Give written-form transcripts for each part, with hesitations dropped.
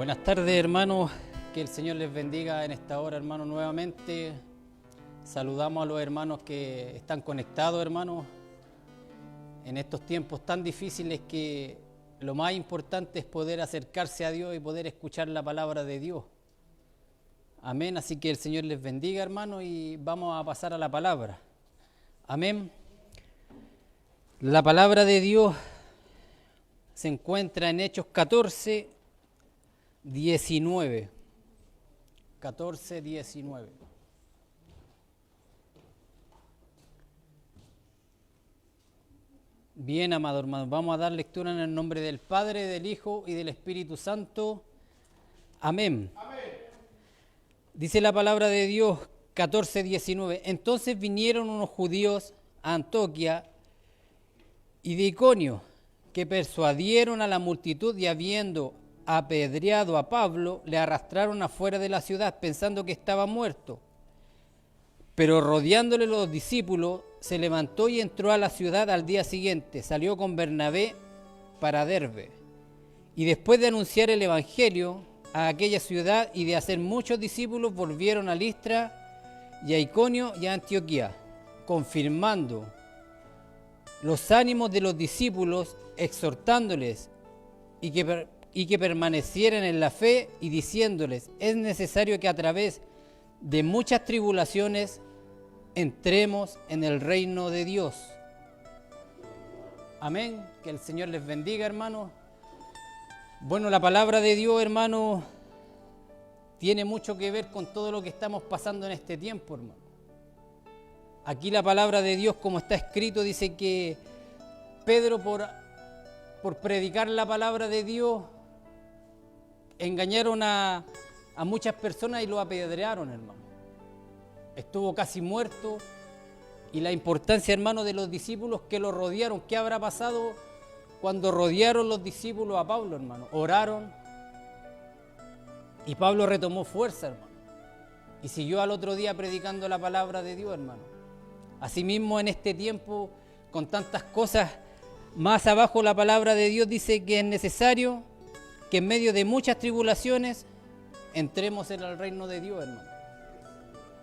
Buenas tardes, hermanos. Que el Señor les bendiga en esta hora, hermanos, nuevamente. Saludamos a los hermanos que están conectados, hermanos, en estos tiempos tan difíciles que lo más importante es poder acercarse a Dios y poder escuchar la palabra de Dios. Amén. Así que el Señor les bendiga, hermanos, y vamos a pasar a la palabra. Amén. La palabra de Dios se encuentra en Hechos 14, 19. 14, 19. Bien, amado hermano, vamos a dar lectura en el nombre del Padre, del Hijo y del Espíritu Santo. Amén. Amén. Dice la palabra de Dios, 14, 19. Entonces vinieron unos judíos a Antioquía y de Iconio, que persuadieron a la multitud y habiendo apedreado a Pablo, le arrastraron afuera de la ciudad pensando que estaba muerto. Pero rodeándole los discípulos, se levantó y entró a la ciudad al día siguiente. Salió con Bernabé para Derbe. Y después de anunciar el evangelio a aquella ciudad y de hacer muchos discípulos, volvieron a Listra y a Iconio y a Antioquía, confirmando los ánimos de los discípulos, exhortándoles y que permanecieran en la fe y diciéndoles: es necesario que a través de muchas tribulaciones entremos en el reino de Dios. Amén. Que el Señor les bendiga, hermanos. Bueno, la palabra de Dios, hermanos, tiene mucho que ver con todo lo que estamos pasando en este tiempo, hermano. Aquí la palabra de Dios, como está escrito, dice que Pedro, por predicar la palabra de Dios, engañaron a muchas personas y lo apedrearon, hermano. Estuvo casi muerto. Y la importancia, hermano, de los discípulos que lo rodearon. ¿Qué habrá pasado cuando rodearon los discípulos a Pablo, hermano? Oraron y Pablo retomó fuerza, hermano, y siguió al otro día predicando la palabra de Dios, hermano. Asimismo, en este tiempo, con tantas cosas, más abajo la palabra de Dios dice que es necesario que en medio de muchas tribulaciones entremos en el reino de Dios, hermano.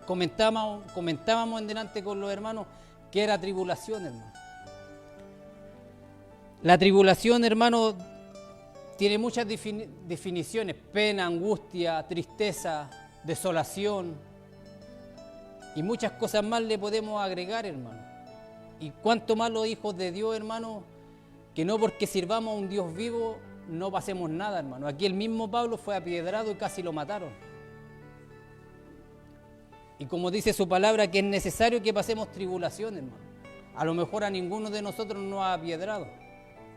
Comentábamos en delante con los hermanos que era tribulación, hermano. La tribulación, hermano, tiene muchas definiciones: pena, angustia, tristeza, desolación y muchas cosas más le podemos agregar, hermano. Y cuánto más los hijos de Dios, hermano, que no porque sirvamos a un Dios vivo no pasemos nada, hermano. Aquí el mismo Pablo fue apedreado y casi lo mataron. Y como dice su palabra, que es necesario que pasemos tribulación, hermano. A lo mejor a ninguno de nosotros nos ha apedreado,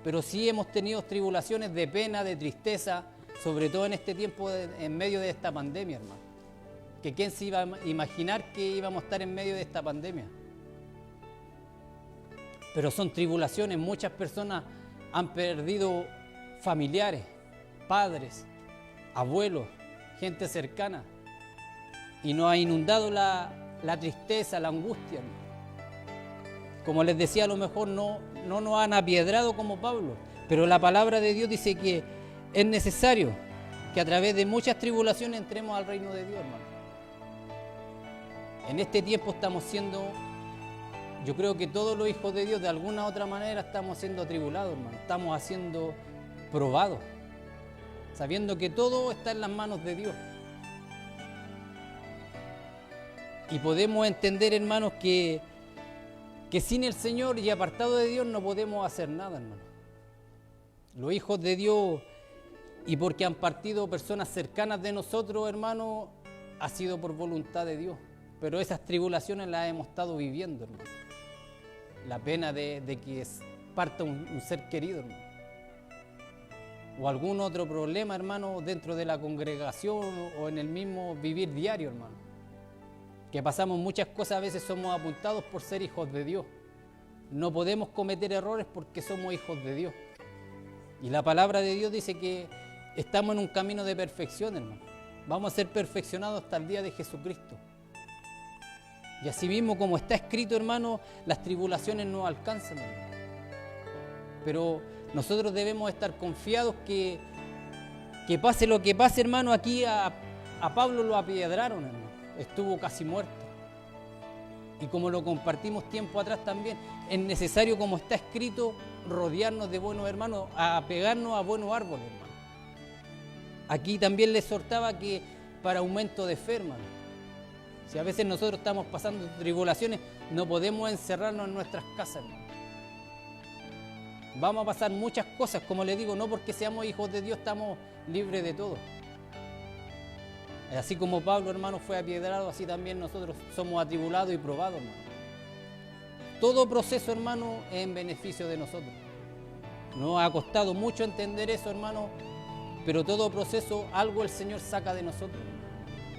pero sí hemos tenido tribulaciones de pena, de tristeza, sobre todo en este tiempo, en medio de esta pandemia, hermano. Que quién se iba a imaginar que íbamos a estar en medio de esta pandemia. Pero son tribulaciones. Muchas personas han perdido familiares, padres, abuelos, gente cercana, y nos ha inundado la tristeza, la angustia, hermano. Como les decía, a lo mejor no nos han apedreado como Pablo, pero la palabra de Dios dice que es necesario que a través de muchas tribulaciones entremos al reino de Dios, hermano. En este tiempo estamos siendo, yo creo que todos los hijos de Dios de alguna u otra manera estamos siendo atribulados, hermano. Estamos siendo probados, sabiendo que todo está en las manos de Dios. Y podemos entender, hermanos, que sin el Señor y apartado de Dios no podemos hacer nada, hermano. Los hijos de Dios, y porque han partido personas cercanas de nosotros, hermano, ha sido por voluntad de Dios. Pero esas tribulaciones las hemos estado viviendo, hermano. La pena de que parta un ser querido, hermano. O algún otro problema, hermano, dentro de la congregación o en el mismo vivir diario, hermano. Que pasamos muchas cosas, a veces somos apuntados por ser hijos de Dios. No podemos cometer errores porque somos hijos de Dios. Y la palabra de Dios dice que estamos en un camino de perfección, hermano. Vamos a ser perfeccionados hasta el día de Jesucristo. Y asimismo, como está escrito, hermano, las tribulaciones nos alcanzan, hermano. Pero nosotros debemos estar confiados que Que pase lo que pase, hermano, aquí a Pablo lo apiedraron, hermano. Estuvo casi muerto. Y como lo compartimos tiempo atrás también, es necesario, como está escrito, rodearnos de buenos hermanos, apegarnos a buenos árboles, hermano. Aquí también les exhortaba que para aumento de fe, hermano. Si a veces nosotros estamos pasando tribulaciones, no podemos encerrarnos en nuestras casas, hermano. Vamos a pasar muchas cosas, como les digo, no porque seamos hijos de Dios estamos libres de todo. Así como Pablo, hermano, fue apiedrado, así también nosotros somos atribulados y probados, hermano. Todo proceso, hermano, es en beneficio de nosotros. Nos ha costado mucho entender eso, hermano, pero todo proceso, algo el Señor saca de nosotros.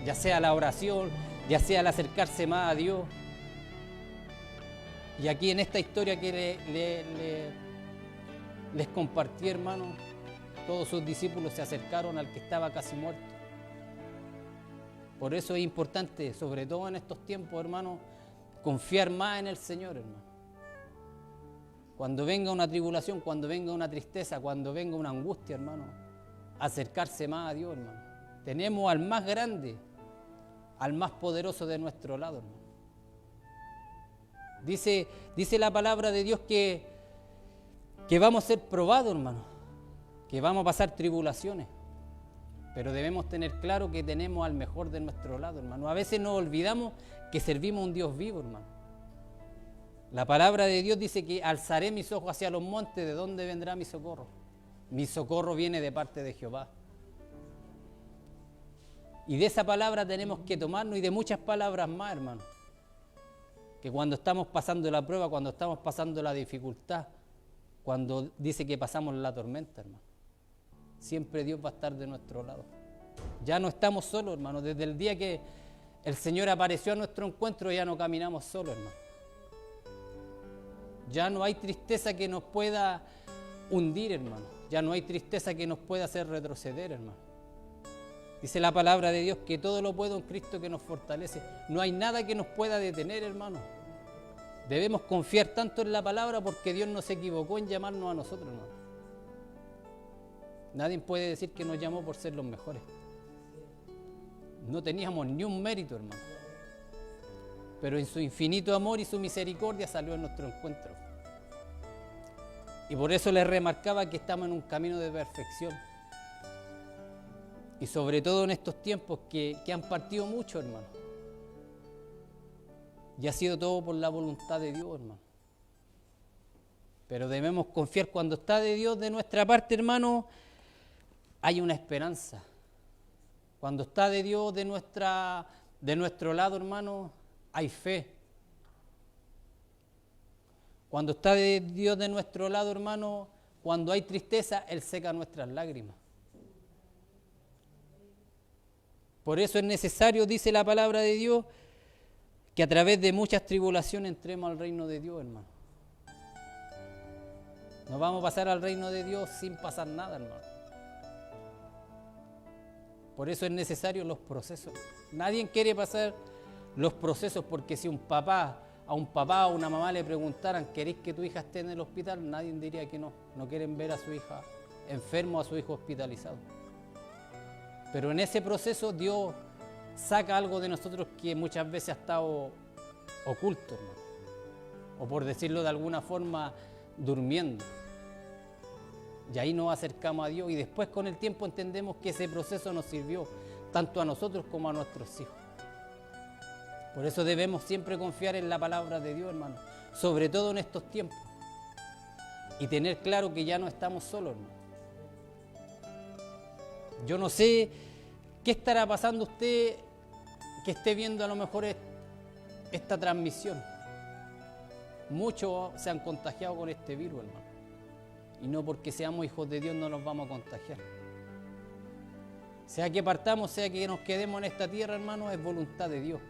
Ya sea la oración, ya sea el acercarse más a Dios. Y aquí en esta historia que les compartí, hermano, todos sus discípulos se acercaron al que estaba casi muerto. Por eso es importante, sobre todo en estos tiempos, hermano, confiar más en el Señor, hermano. Cuando venga una tribulación, cuando venga una tristeza, cuando venga una angustia, hermano, acercarse más a Dios, hermano. Tenemos al más grande, al más poderoso de nuestro lado, hermano. Dice la palabra de Dios que vamos a ser probados, hermano, que vamos a pasar tribulaciones. Pero debemos tener claro que tenemos al mejor de nuestro lado, hermano. A veces nos olvidamos que servimos a un Dios vivo, hermano. La palabra de Dios dice que alzaré mis ojos hacia los montes, ¿de dónde vendrá mi socorro? Mi socorro viene de parte de Jehová. Y de esa palabra tenemos que tomarnos, y de muchas palabras más, hermano. Que cuando estamos pasando la prueba, cuando estamos pasando la dificultad, cuando dice que pasamos la tormenta, hermano, siempre Dios va a estar de nuestro lado. Ya no estamos solos, hermano. Desde el día que el Señor apareció a nuestro encuentro, ya no caminamos solos, hermano. Ya no hay tristeza que nos pueda hundir, hermano. Ya no hay tristeza que nos pueda hacer retroceder, hermano. Dice la palabra de Dios que todo lo puedo en Cristo que nos fortalece. No hay nada que nos pueda detener, hermano. Debemos confiar tanto en la palabra porque Dios no se equivocó en llamarnos a nosotros, hermano. Nadie puede decir que nos llamó por ser los mejores. No teníamos ni un mérito, hermano. Pero en su infinito amor y su misericordia salió a nuestro encuentro. Y por eso les remarcaba que estamos en un camino de perfección. Y sobre todo en estos tiempos que han partido mucho, hermano. Y ha sido todo por la voluntad de Dios, hermano. Pero debemos confiar cuando está de Dios de nuestra parte, hermano. Hay una esperanza. Cuando está de Dios de nuestro lado, hermano, hay fe. Cuando está de Dios de nuestro lado, hermano, cuando hay tristeza, Él seca nuestras lágrimas. Por eso es necesario, dice la palabra de Dios, que a través de muchas tribulaciones entremos al reino de Dios, hermano. No vamos a pasar al reino de Dios sin pasar nada, hermano. Por eso es necesario los procesos. Nadie quiere pasar los procesos porque si a un papá o una mamá le preguntaran, ¿queréis que tu hija esté en el hospital? Nadie diría que no. No quieren ver a su hija enfermo, a su hijo hospitalizado. Pero en ese proceso Dios saca algo de nosotros que muchas veces ha estado oculto, hermano. O por decirlo de alguna forma, durmiendo. Y ahí nos acercamos a Dios y después con el tiempo entendemos que ese proceso nos sirvió tanto a nosotros como a nuestros hijos. Por eso debemos siempre confiar en la palabra de Dios, hermano, sobre todo en estos tiempos. Y tener claro que ya no estamos solos, hermano. Yo no sé qué estará pasando usted que esté viendo a lo mejor esta transmisión. Muchos se han contagiado con este virus, hermano. Y no porque seamos hijos de Dios no nos vamos a contagiar. Sea que partamos, sea que nos quedemos en esta tierra, hermano, es voluntad de Dios.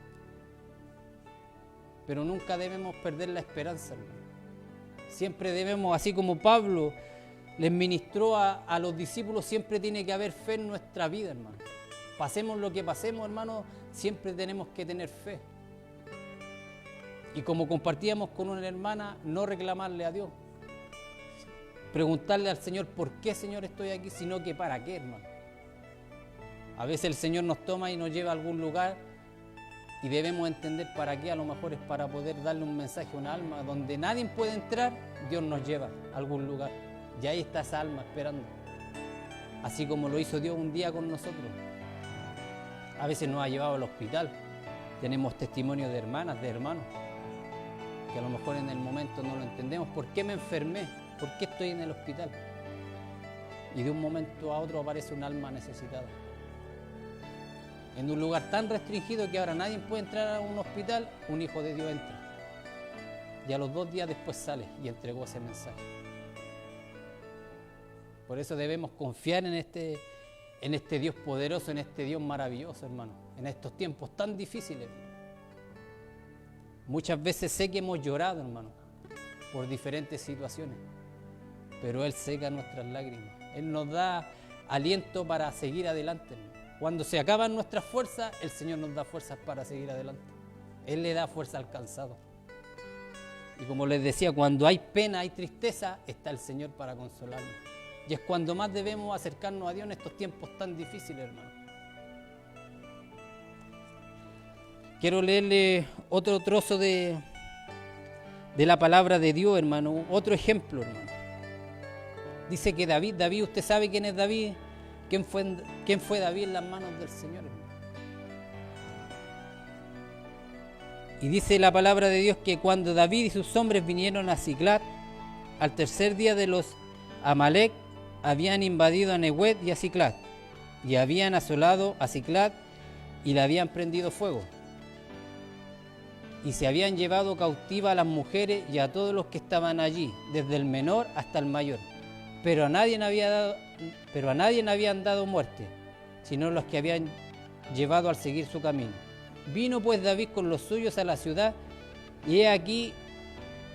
Pero nunca debemos perder la esperanza, hermano. Siempre debemos, así como Pablo les ministró a los discípulos, siempre tiene que haber fe en nuestra vida, hermano. Pasemos lo que pasemos, hermano, siempre tenemos que tener fe. Y como compartíamos con una hermana, no reclamarle a Dios. Preguntarle al Señor, ¿por qué, Señor, estoy aquí? Sino que ¿para qué, hermano? A veces el Señor nos toma y nos lleva a algún lugar y debemos entender para qué. A lo mejor es para poder darle un mensaje a un alma donde nadie puede entrar. Dios nos lleva a algún lugar y ahí está esa alma esperando, así como lo hizo Dios un día con nosotros. A veces nos ha llevado al hospital. Tenemos testimonios de hermanas, de hermanos, que a lo mejor en el momento no lo entendemos. ¿Por qué me enfermé? ¿Por qué estoy en el hospital? Y de un momento a otro aparece un alma necesitada. En un lugar tan restringido que ahora nadie puede entrar a un hospital, un hijo de Dios entra. Y a los 2 días después sale y entregó ese mensaje. Por eso debemos confiar en este Dios poderoso, en este Dios maravilloso, hermano, en estos tiempos tan difíciles. Muchas veces sé que hemos llorado, hermano, por diferentes situaciones, pero Él seca nuestras lágrimas. Él nos da aliento para seguir adelante, hermano. Cuando se acaban nuestras fuerzas, el Señor nos da fuerzas para seguir adelante. Él le da fuerza al cansado. Y como les decía, cuando hay pena, hay tristeza, está el Señor para consolarnos. Y es cuando más debemos acercarnos a Dios en estos tiempos tan difíciles, hermano. Quiero leerle otro trozo de la palabra de Dios, hermano. Otro ejemplo, hermano. Dice que David, ¿usted sabe quién es David? ¿Quién fue David en las manos del Señor, hermano? Y dice la palabra de Dios que cuando David y sus hombres vinieron a Siclag, al tercer día de los Amalec, habían invadido a Nehuet y a Siclag, y habían asolado a Siclag y le habían prendido fuego. Y se habían llevado cautiva a las mujeres y a todos los que estaban allí, desde el menor hasta el mayor. Pero a nadie habían dado muerte, sino los que habían llevado al seguir su camino. Vino pues David con los suyos a la ciudad, y he aquí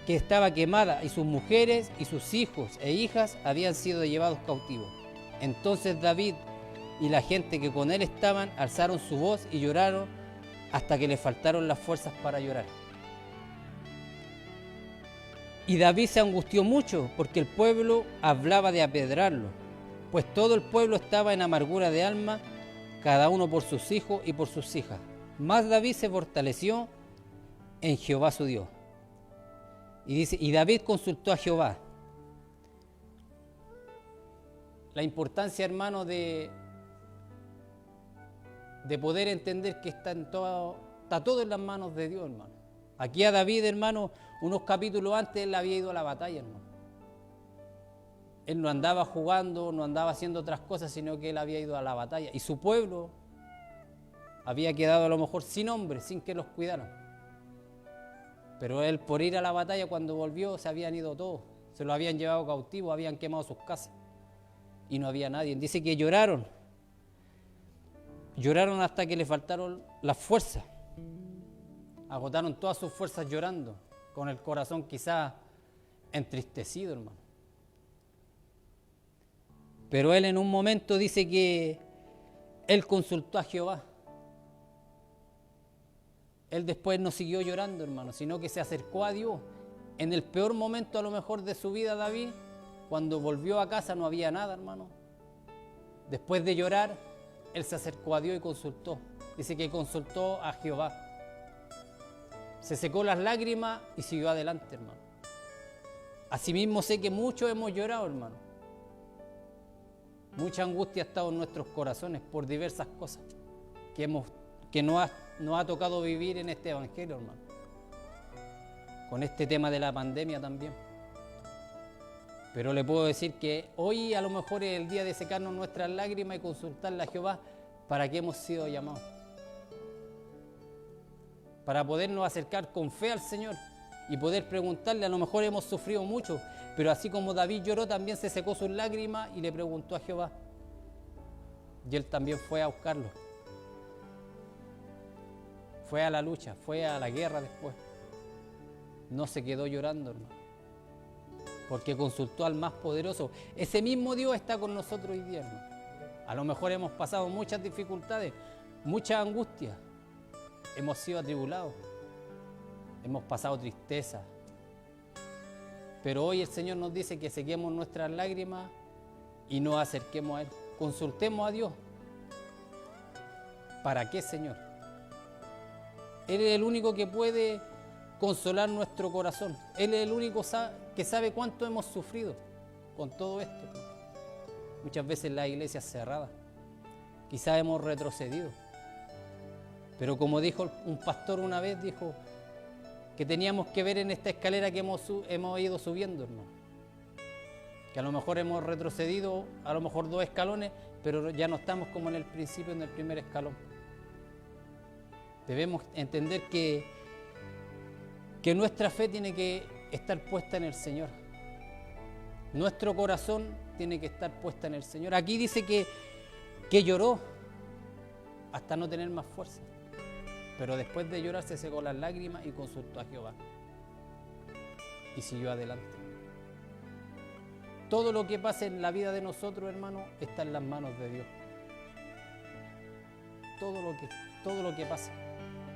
que estaba quemada, y sus mujeres y sus hijos e hijas habían sido llevados cautivos. Entonces David y la gente que con él estaban alzaron su voz y lloraron hasta que le faltaron las fuerzas para llorar. Y David se angustió mucho porque el pueblo hablaba de apedrearlo, pues todo el pueblo estaba en amargura de alma, cada uno por sus hijos y por sus hijas. Mas David se fortaleció en Jehová su Dios. Y dice, y David consultó a Jehová. La importancia, hermano, de poder entender que está todo en las manos de Dios, hermano. Aquí a David, hermano, unos capítulos antes él había ido a la batalla, hermano. Él no andaba jugando, no andaba haciendo otras cosas, sino que él había ido a la batalla. Y su pueblo había quedado a lo mejor sin hombres, sin que los cuidaran. Pero él, por ir a la batalla, cuando volvió, se habían ido todos. Se lo habían llevado cautivo, habían quemado sus casas. Y no había nadie. Dice que lloraron. Lloraron hasta que le faltaron las fuerzas. Agotaron todas sus fuerzas llorando, con el corazón quizás entristecido, hermano. Pero él en un momento dice que él consultó a Jehová. Él después no siguió llorando, hermano, sino que se acercó a Dios. En el peor momento a lo mejor de su vida, David, cuando volvió a casa no había nada, hermano. Después de llorar, él se acercó a Dios y consultó. Dice que consultó a Jehová. Se secó las lágrimas y siguió adelante, hermano. Asimismo sé que muchos hemos llorado, hermano. Mucha angustia ha estado en nuestros corazones por diversas cosas que nos ha tocado vivir en este evangelio, hermano. Con este tema de la pandemia también. Pero le puedo decir que hoy a lo mejor es el día de secarnos nuestras lágrimas y consultarle a Jehová para qué hemos sido llamados. Para podernos acercar con fe al Señor y poder preguntarle. A lo mejor hemos sufrido mucho, pero así como David lloró, también se secó sus lágrimas y le preguntó a Jehová. Y él también fue a buscarlo. Fue a la lucha, fue a la guerra después. No se quedó llorando, hermano, porque consultó al más poderoso. Ese mismo Dios está con nosotros hoy día, hermano. A lo mejor hemos pasado muchas dificultades, mucha angustia. Hemos sido atribulados, hemos pasado tristeza. Pero hoy el Señor nos dice que sequemos nuestras lágrimas y nos acerquemos a Él. Consultemos a Dios. ¿Para qué, Señor? Él es el único que puede consolar nuestro corazón. Él es el único que sabe cuánto hemos sufrido con todo esto. Muchas veces la iglesia es cerrada. Quizás hemos retrocedido. Pero como dijo un pastor una vez, dijo que teníamos que ver en esta escalera que hemos ido subiendo, hermano. Que a lo mejor hemos retrocedido, a lo mejor 2 escalones, pero ya no estamos como en el principio, en el primer escalón. Debemos entender que nuestra fe tiene que estar puesta en el Señor. Nuestro corazón tiene que estar puesta en el Señor. Aquí dice que lloró hasta no tener más fuerza. Pero después de llorar se secó las lágrimas y consultó a Jehová. Y siguió adelante. Todo lo que pasa en la vida de nosotros, hermano, está en las manos de Dios. Todo lo que pasa,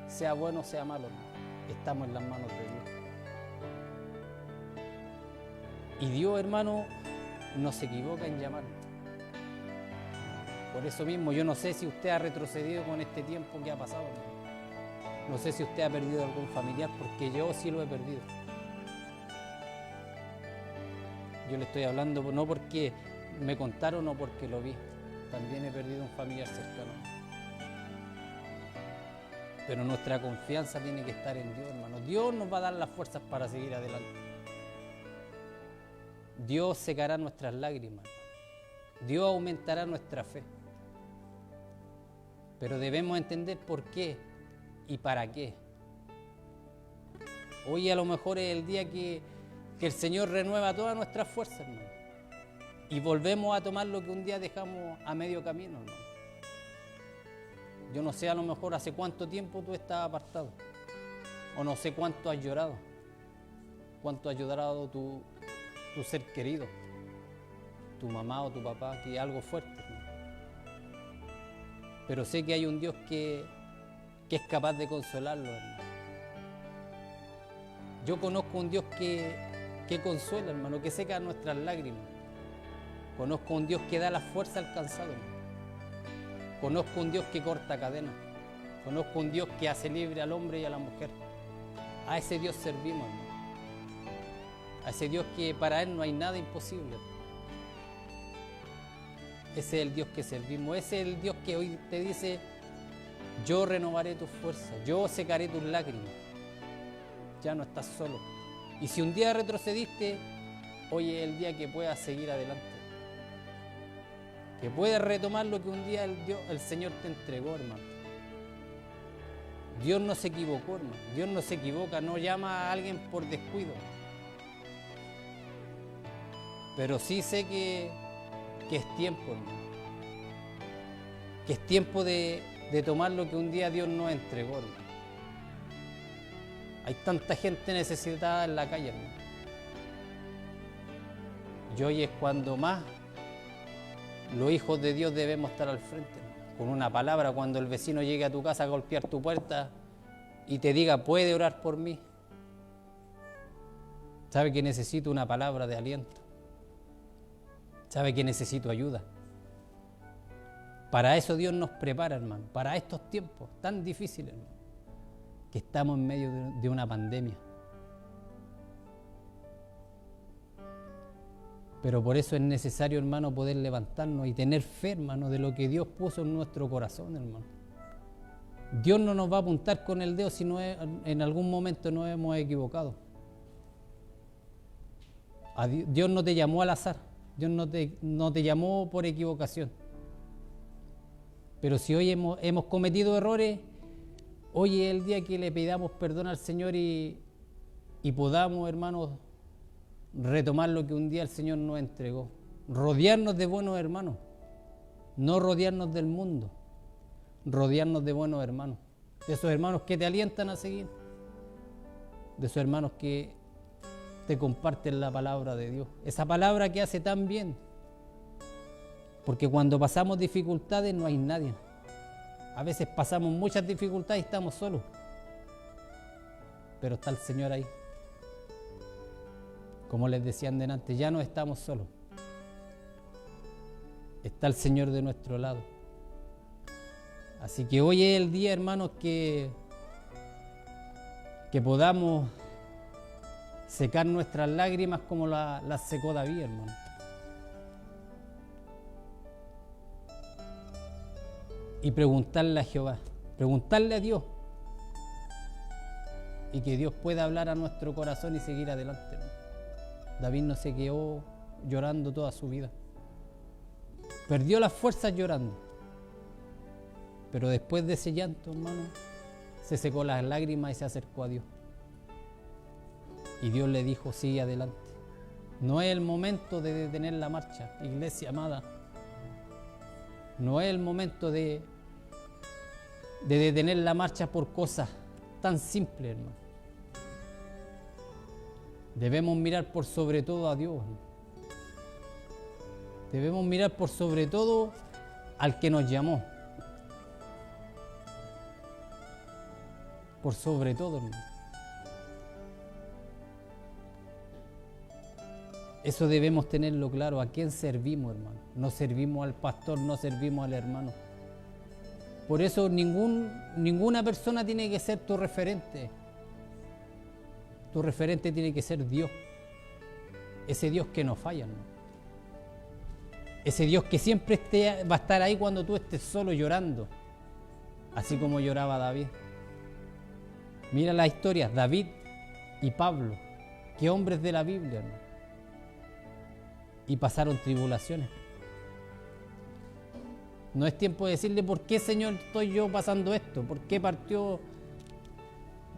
sea bueno o sea malo, estamos en las manos de Dios. Y Dios, hermano, no se equivoca en llamarnos. Por eso mismo, yo no sé si usted ha retrocedido con este tiempo que ha pasado, hermano. No sé si usted ha perdido algún familiar, porque yo sí lo he perdido. Yo le estoy hablando no porque me contaron o porque lo vi. También he perdido un familiar cercano. Pero nuestra confianza tiene que estar en Dios, hermano. Dios nos va a dar las fuerzas para seguir adelante. Dios secará nuestras lágrimas. Dios aumentará nuestra fe. Pero debemos entender por qué y para qué. Hoy a lo mejor es el día que el Señor renueva todas nuestras fuerzas, hermano. Y volvemos a tomar lo que un día dejamos a medio camino, hermano. Yo no sé a lo mejor hace cuánto tiempo tú estás apartado. O no sé cuánto has llorado. Cuánto ha llorado tu ser querido. Tu mamá o tu papá, que es algo fuerte, hermano. Pero sé que hay un Dios que es capaz de consolarlo, hermano. Yo conozco un Dios que consuela, hermano, que seca nuestras lágrimas. Conozco un Dios que da la fuerza al cansado, hermano. Conozco un Dios que corta cadenas. Conozco un Dios que hace libre al hombre y a la mujer. A ese Dios servimos, hermano. A ese Dios que para Él no hay nada imposible. Ese es el Dios que servimos. Ese es el Dios que hoy te dice: yo renovaré tus fuerzas, yo secaré tus lágrimas. Ya no estás solo. Y si un día retrocediste, hoy es el día que puedas seguir adelante. Que puedas retomar lo que un día el Señor te entregó, hermano. Dios no se equivocó, hermano. Dios no se equivoca, no llama a alguien por descuido. Pero sí sé que es tiempo, hermano. Que es tiempo de tomar lo que un día Dios nos entregó, hermano. Hay tanta gente necesitada en la calle, hermano. Y hoy es cuando más los hijos de Dios debemos estar al frente, hermano. Con una palabra, cuando el vecino llegue a tu casa a golpear tu puerta y te diga: puede orar por mí. Sabe que necesito una palabra de aliento. Sabe que necesito ayuda. Para eso Dios nos prepara, hermano. Para estos tiempos tan difíciles, hermano, que estamos en medio de una pandemia. Pero por eso es necesario, hermano, poder levantarnos y tener fe, hermano, de lo que Dios puso en nuestro corazón, hermano. Dios no nos va a apuntar con el dedo si en algún momento nos hemos equivocado. Dios no te llamó al azar. Dios no te llamó por equivocación. Pero si hoy hemos cometido errores, hoy es el día que le pidamos perdón al Señor y podamos, hermanos, retomar lo que un día el Señor nos entregó. Rodearnos de buenos hermanos, no rodearnos del mundo, rodearnos de buenos hermanos, de esos hermanos que te alientan a seguir, de esos hermanos que te comparten la palabra de Dios, esa palabra que hace tan bien. Porque cuando pasamos dificultades no hay nadie. A veces pasamos muchas dificultades y estamos solos. Pero está el Señor ahí. Como les decían delante, ya no estamos solos. Está el Señor de nuestro lado. Así que hoy es el día, hermanos, que podamos secar nuestras lágrimas como las secó David, hermano. Y preguntarle a Jehová, preguntarle a Dios, y que Dios pueda hablar a nuestro corazón y seguir adelante, hermano. David no se quedó llorando toda su vida. Perdió las fuerzas llorando. Pero después de ese llanto, hermano, se secó las lágrimas y se acercó a Dios. Y Dios le dijo, sigue adelante. No es el momento de detener la marcha, iglesia amada. No es el momento de detener la marcha por cosas tan simples, hermano. Debemos mirar por sobre todo a Dios, hermano. Debemos mirar por sobre todo al que nos llamó. Por sobre todo, hermano. Eso debemos tenerlo claro. ¿A quién servimos, hermano? No servimos al pastor, no servimos al hermano. Por eso ninguna persona tiene que ser tu referente. Tu referente tiene que ser Dios. Ese Dios que no falla, hermano. Ese Dios que siempre va a estar ahí cuando tú estés solo llorando. Así como lloraba David. Mira las historias, David y Pablo. Qué hombres de la Biblia, hermano. Y pasaron tribulaciones. No es tiempo de decirle, ¿por qué, Señor, estoy yo pasando esto? ¿Por qué partió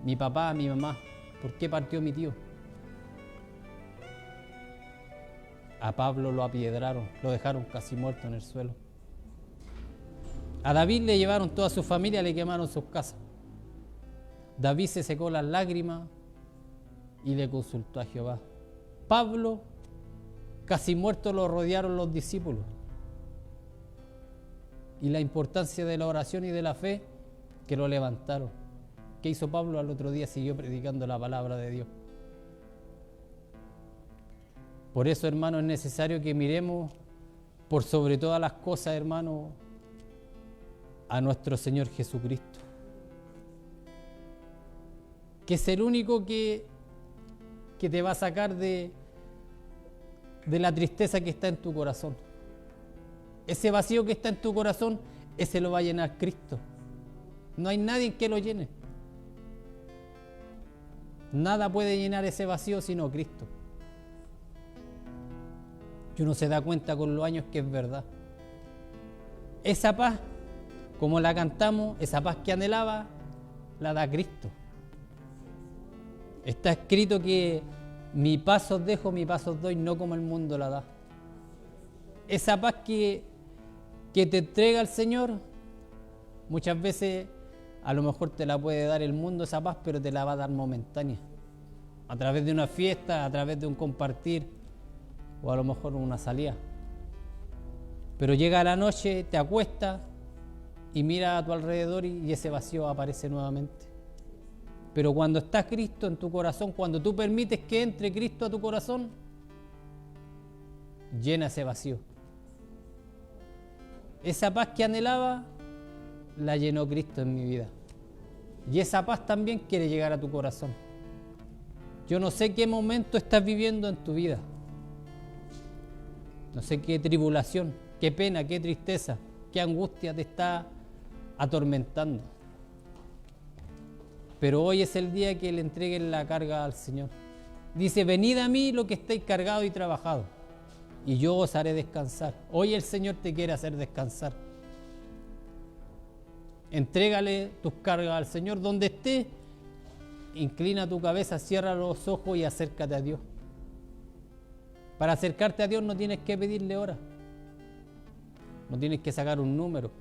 mi papá, mi mamá? ¿Por qué partió mi tío? A Pablo lo apiedraron, lo dejaron casi muerto en el suelo. A David le llevaron toda su familia, le quemaron sus casas. David se secó las lágrimas y le consultó a Jehová. Pablo, casi muerto, lo rodearon los discípulos. Y la importancia de la oración y de la fe, que lo levantaron. ¿Qué hizo Pablo al otro día? Siguió predicando la palabra de Dios. Por eso, hermano, es necesario que miremos por sobre todas las cosas, hermano, a nuestro Señor Jesucristo, que es el único que te va a sacar de la tristeza que está en tu corazón. Ese vacío que está en tu corazón, ese lo va a llenar Cristo. No hay nadie que lo llene. Nada puede llenar ese vacío sino Cristo. Y uno se da cuenta con los años que es verdad. Esa paz, como la cantamos, esa paz que anhelaba, la da Cristo. Está escrito que mi paz os dejo, mi paz os doy, no como el mundo la da. Esa paz que te entrega el Señor, muchas veces a lo mejor te la puede dar el mundo esa paz, pero te la va a dar momentánea. A través de una fiesta, a través de un compartir, o a lo mejor una salida. Pero llega la noche, te acuestas y mira a tu alrededor y ese vacío aparece nuevamente. Pero cuando está Cristo en tu corazón, cuando tú permites que entre Cristo a tu corazón, llena ese vacío. Esa paz que anhelaba, la llenó Cristo en mi vida. Y esa paz también quiere llegar a tu corazón. Yo no sé qué momento estás viviendo en tu vida. No sé qué tribulación, qué pena, qué tristeza, qué angustia te está atormentando. Pero hoy es el día que le entreguen la carga al Señor. Dice, venid a mí lo que estáis cargados y trabajados, y yo os haré descansar. Hoy el Señor te quiere hacer descansar. Entrégale tus cargas al Señor donde estés. Inclina tu cabeza, cierra los ojos y acércate a Dios. Para acercarte a Dios no tienes que pedirle hora. No tienes que sacar un número.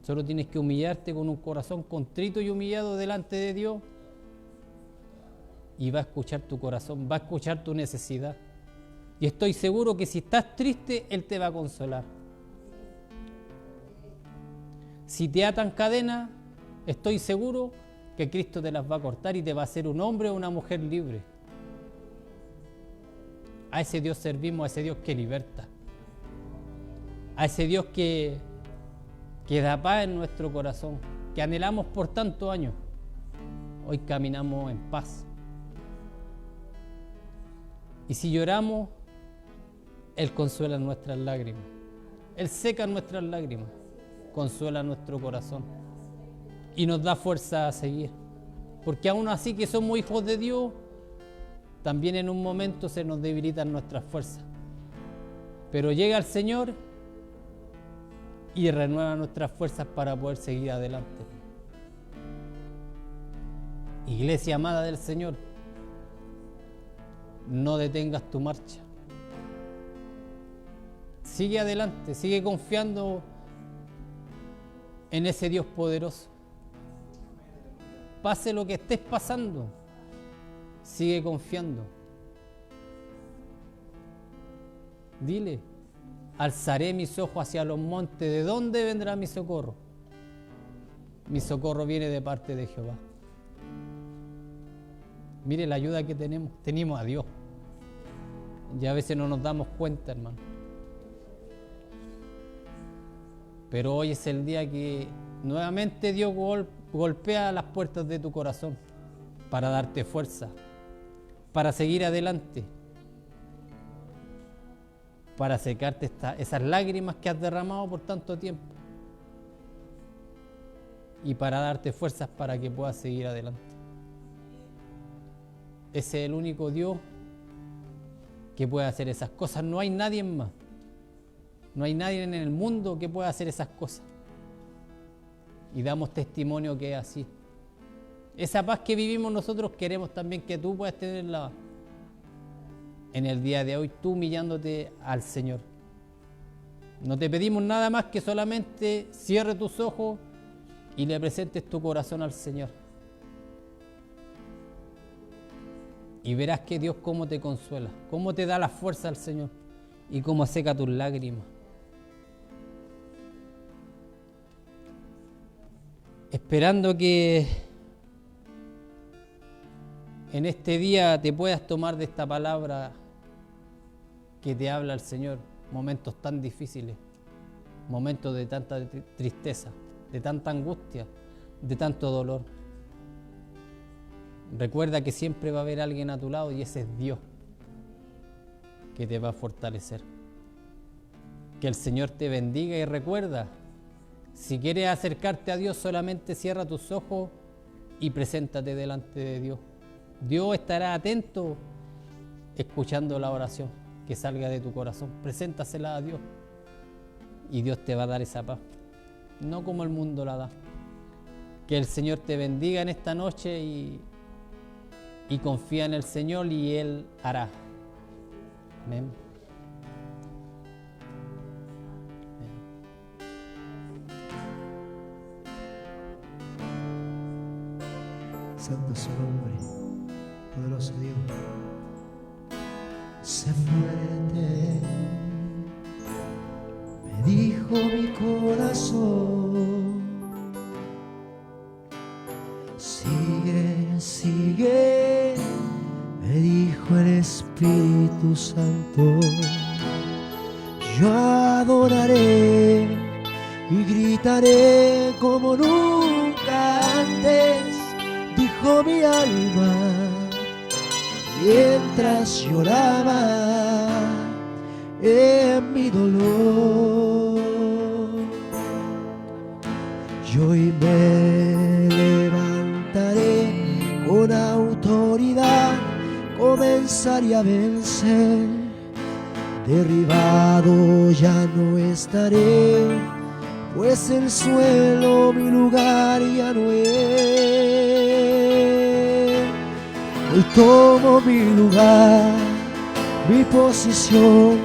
Solo tienes que humillarte con un corazón contrito y humillado delante de Dios. Y va a escuchar tu corazón, va a escuchar tu necesidad. Y estoy seguro que si estás triste, Él te va a consolar. Si te atan cadenas, estoy seguro que Cristo te las va a cortar y te va a hacer un hombre o una mujer libre. A ese Dios servimos, a ese Dios que liberta. A ese Dios que que da paz en nuestro corazón, que anhelamos por tantos años. Hoy caminamos en paz. Y si lloramos, Él consuela nuestras lágrimas. Él seca nuestras lágrimas, consuela nuestro corazón y nos da fuerza a seguir. Porque aún así que somos hijos de Dios, también en un momento se nos debilitan nuestras fuerzas. Pero llega el Señor y renueva nuestras fuerzas para poder seguir adelante. Iglesia amada del Señor, no detengas tu marcha. Sigue adelante, sigue confiando en ese Dios poderoso. Pase lo que estés pasando, sigue confiando. Dile: alzaré mis ojos hacia los montes, ¿de dónde vendrá mi socorro? Mi socorro viene de parte de Jehová. Mire la ayuda que tenemos a Dios. Y a veces no nos damos cuenta, hermano. Pero hoy es el día que nuevamente Dios golpea las puertas de tu corazón para darte fuerza, para seguir adelante, para secarte esas lágrimas que has derramado por tanto tiempo y para darte fuerzas para que puedas seguir adelante. Ese es el único Dios que puede hacer esas cosas. No hay nadie más. No hay nadie en el mundo que pueda hacer esas cosas. Y damos testimonio que es así. Esa paz que vivimos nosotros queremos también que tú puedas tenerla en el día de hoy, tú humillándote al Señor. No te pedimos nada más que solamente cierre tus ojos y le presentes tu corazón al Señor. Y verás que Dios cómo te consuela, cómo te da la fuerza al Señor y cómo seca tus lágrimas. Esperando que en este día te puedas tomar de esta palabra que te habla el Señor. Momentos tan difíciles, momentos de tanta tristeza, de tanta angustia, de tanto dolor. Recuerda que siempre va a haber alguien a tu lado y ese es Dios que te va a fortalecer. Que el Señor te bendiga y recuerda, si quieres acercarte a Dios, solamente cierra tus ojos y preséntate delante de Dios. Dios estará atento escuchando la oración que salga de tu corazón. Preséntasela a Dios y Dios te va a dar esa paz, no como el mundo la da. Que el Señor te bendiga en esta noche y confía en el Señor y Él hará. Amén. Santo es su nombre, poderoso Dios. Sé fuerte, me dijo mi corazón. Sigue, sigue, me dijo el Espíritu Santo. Yo adoraré y gritaré como nunca antes, dijo mi alma, mientras lloraba en mi dolor. Yo hoy me levantaré con autoridad, comenzaré a vencer. Derribado ya no estaré, pues el suelo mi lugar ya no es. Hoy tomo mi lugar, mi posición,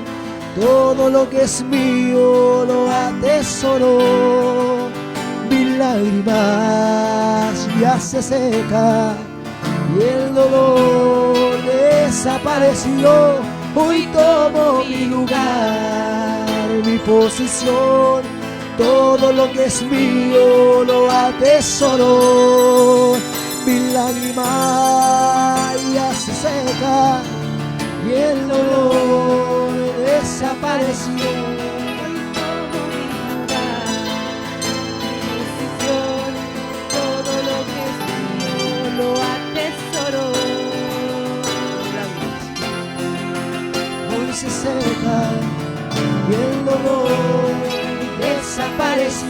todo lo que es mío lo atesoro. Mis lágrimas ya se secan y el dolor desapareció. Hoy tomo mi lugar, mi posición, todo lo que es mío lo atesoro. Mi lágrima ya se seca y el dolor desapareció.